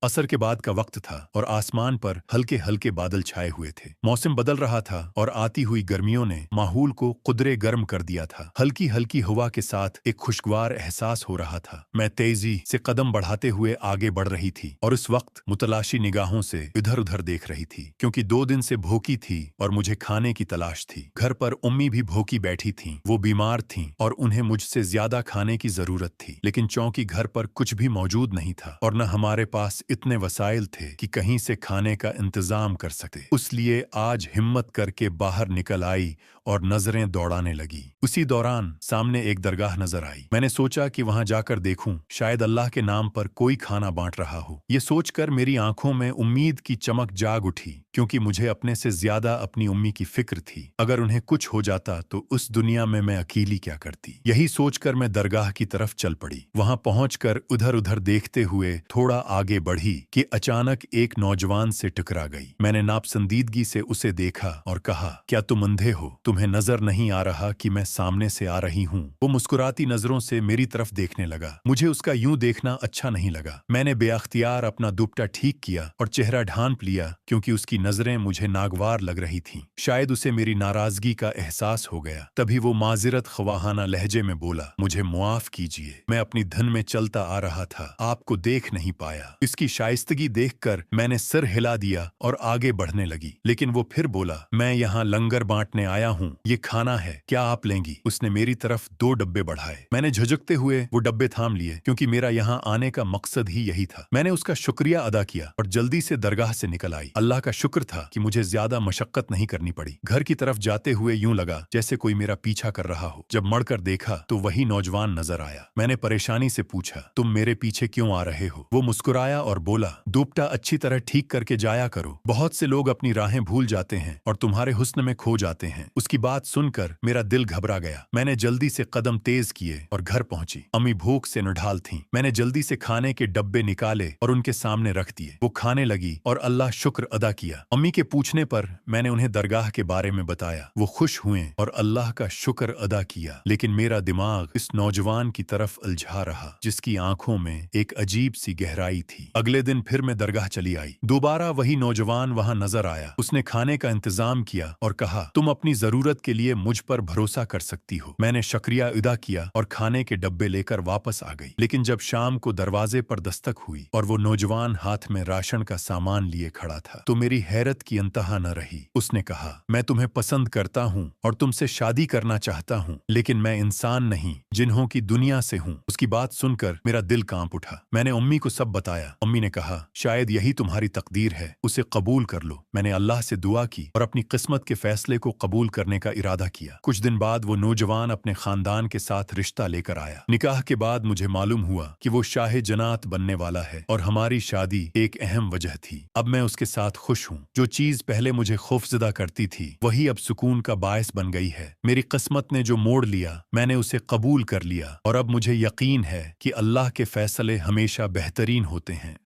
असर के बाद का वक्त था और आसमान पर हल्के हल्के बादल छाए हुए थे। मौसम बदल रहा था और आती हुई गर्मियों ने माहौल को कुदरे गर्म कर दिया था। हल्की हल्की हवा के साथ एक खुशगवार एहसास हो रहा था। मैं तेजी से कदम बढ़ाते हुए आगे बढ़ रही थी और उस वक्त मुतलाशी निगाहों से इधर उधर देख रही थी, क्योंकि 2 दिन से भूखी थी और मुझे खाने की तलाश थी। घर पर उम्मी भी भूखी बैठी थीं। वो बीमार थीं और उन्हें मुझसे ज्यादा खाने की जरूरत थी, लेकिन चौंकि घर पर कुछ भी मौजूद नहीं था और न हमारे पास इतने वसाइल थे कि कहीं से खाने का इंतजाम कर सकते। इसलिए आज हिम्मत करके बाहर निकल आई और नजरें दौड़ाने लगी। उसी दौरान सामने एक दरगाह नजर आई। मैंने सोचा कि वहां जाकर देखूं, शायद अल्लाह के नाम पर कोई खाना बांट रहा हो। ये सोचकर मेरी आंखों में उम्मीद की चमक जाग उठी, क्योंकि मुझे अपने से ज्यादा अपनी उम्मी की फिक्र थी। अगर उन्हें कुछ हो जाता तो उस दुनिया में मैं अकेली क्या करती। यही सोचकर मैं दरगाह की तरफ चल पड़ी। वहां पहुंचकर उधर उधर देखते हुए थोड़ा आगे बढ़ी कि अचानक एक नौजवान से टकरा गई। मैंने नापसंदीदगी से उसे देखा और कहा, क्या तुम अंधे हो? तुम्हें नजर नहीं आ रहा कि मैं सामने से आ रही हूँ? वो मुस्कुराती नजरों से मेरी तरफ देखने लगा। मुझे उसका यूं देखना अच्छा नहीं लगा। मैंने बेअख्तियार अपना दुपट्टा ठीक किया और चेहरा ढांप लिया, क्योंकि उसकी नजरें मुझे नागवार लग रही थीं। शायद उसे मेरी नाराजगी का एहसास हो गया। तभी वो माजिरत ख्वाहाना लहजे में बोला, मुझे मुआफ कीजिए, मैं अपनी धन में चलता आ रहा था, आपको देख नहीं पाया। इसकी शाइस्तगी देखकर मैंने सिर हिला दिया और आगे बढ़ने लगी, लेकिन वो फिर बोला, मैं यहाँ लंगर बांटने आया हूँ, ये खाना है, क्या आप लेंगी? उसने मेरी तरफ 2 डब्बे बढ़ाए। मैंने झुझकते हुए वो डब्बे थाम लिए, क्योंकि मेरा यहाँ आने का मकसद ही यही था। मैंने उसका शुक्रिया अदा किया और जल्दी से दरगाह से निकल आई। अल्लाह का शुक्र था कि मुझे ज्यादा मशक्कत नहीं करनी पड़ी। घर की तरफ जाते हुए यूं लगा जैसे कोई मेरा पीछा कर रहा हो। जब मुड़कर देखा तो वही नौजवान नजर आया। मैंने परेशानी से पूछा, तुम मेरे पीछे क्यों आ रहे हो? वो मुस्कुराया और बोला, दुपट्टा अच्छी तरह ठीक करके जाया करो, बहुत से लोग अपनी राहें भूल जाते हैं और तुम्हारे हुस्न में खो जाते हैं। उसकी बात सुनकर मेरा दिल घबरा गया। मैंने जल्दी से कदम तेज किए और घर पहुंची। अम्मी भूख से निढाल थीं। मैंने जल्दी से खाने के डब्बे निकाले और उनके सामने रख दिए। वो खाने लगी और अल्लाह शुक्र अदा किया। अम्मी के पूछने पर मैंने उन्हें दरगाह के बारे में बताया। वो खुश हुए और अल्लाह का शुक्र अदा किया, लेकिन मेरा दिमाग इस नौजवान की तरफ उलझा रहा, जिसकी आंखों में एक अजीब सी गहराई थी। अगले दिन फिर मैं दरगाह चली आई। दोबारा वही नौजवान वहां नजर आया। उसने खाने का इंतजाम किया और कहा, तुम अपनी जरूरत के लिए मुझ पर भरोसा कर सकती हो। मैंने शुक्रिया अदा किया और खाने के डब्बे लेकर वापस आ गई। लेकिन जब शाम को दरवाजे पर दस्तक हुई और वो नौजवान हाथ में राशन का सामान लिए खड़ा था, तो मेरी हैरत की इंतहा न रही। उसने कहा, मैं तुम्हें पसंद करता हूँ और तुमसे शादी करना चाहता हूँ, लेकिन मैं इंसान नहीं, जिन्हों की दुनिया से हूँ। उसकी बात सुनकर मेरा दिल कांप उठा। मैंने अम्मी को सब बताया। अम्मी ने कहा, शायद यही तुम्हारी तकदीर है, उसे कबूल कर लो। मैंने अल्लाह से दुआ की और अपनी किस्मत के फैसले को कबूल करने का इरादा किया। कुछ दिन बाद वो नौजवान अपने खानदान के साथ रिश्ता लेकर आया। निकाह के बाद मुझे मालूम हुआ कि वो शाहे जनात बनने वाला है और हमारी शादी एक अहम वजह थी। अब मैं उसके साथ खुश हूँ। जो चीज पहले मुझे खौफजदा करती थी, वही अब सुकून का बायस बन गई है। मेरी किस्मत ने जो मोड़ लिया, मैंने उसे कबूल कर लिया और अब मुझे यकीन है कि अल्लाह के फैसले हमेशा बेहतरीन होते हैं।